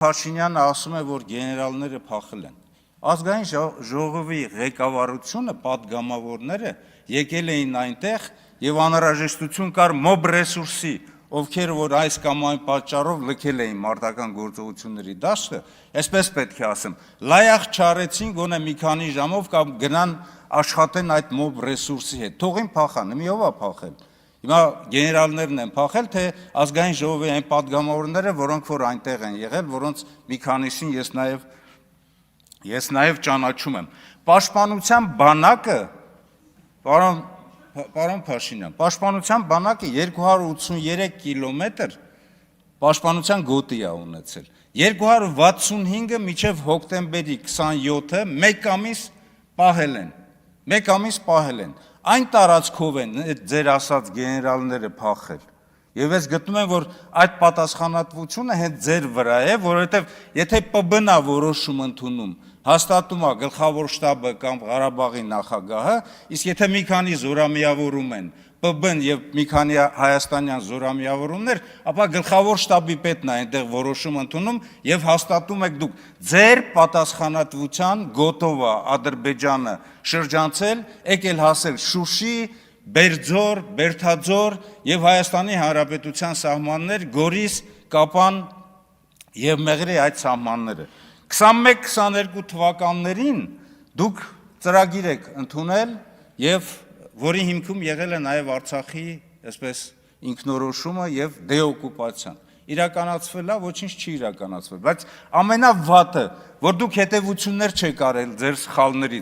Փաշինյանը ասում է, որ գեներալները փախել են։ Ազգային ժողովի ղեկավարությունը, падգամավորները եկել էին այնտեղ եւ անհրաժեշտություն կար մոբ ռեսուրսի, ովքեր որ այս կամ այն պատճառով լքել էին մարտական գործողությունների դաշտը, այսպես պետք է ասեմ, լայախ չարեցին գոնե մի քանի ժամով կամ գնան աշխատեն այդ մոբ ռեսուրսի հետ։ Թողին փախան, մի ով է փախել։ Հիմա գեներալներն են փախել, թե ազգային ժողովի այն падգամավորները, որոնք որ այնտեղ են եղել, որոնց մի քանիսին ես նաև ճանաչում եմ։ Պաշտպանության բանակը, պարոն Փաշինյան, պաշտպանության բանակը 283 կիլոմետր պաշտպանության գոտի է ունեցել։ 265-ը մինչև հոկտեմբերի 27-ը մեկ ամիս պահել են։ Այն տարածքով են ձեր ասած գեներալները փախել։ Եվ ես գտնում եմ, որ այդ պատասխանատվությունը հենց ձեր վրա է, որովհետև եթե ՊԲ-ն է որոշում ընդունում, հաստատում է գլխավոր շտաբը կամ Ղարաբաղի նախագահը, իսկ եթե մի քանի զորամիավորում են ՊԲ-ն եւ մի քանի հայաստանյան զորամիավորումներ, ապա գլխավոր շտաբի պետն է այնտեղ որոշում ընդունում եւ հաստատում եք դուք ձեր պատասխանատվության գոտով է Ադրբեջանը շրջանցել, եկել հասել Շուշի, Բերձոր, Բերթաձոր եւ Հայաստանի Հանրապետության սահմաններ, Գորիս, Կապան եւ Մեղրի այդ սահմանները։ 21-22 թվականներին դուք ծրագիր եք ընդունել եւ որի հիմքում եղել է նաև Արցախի, այսպես ինքնորոշումը եւ դեօկուպացիան։ Իրականացվել է, ոչինչ չի իրականացվել, բայց ամենավատը, որ դուք հետևություններ չեք արել ձեր սխալներից,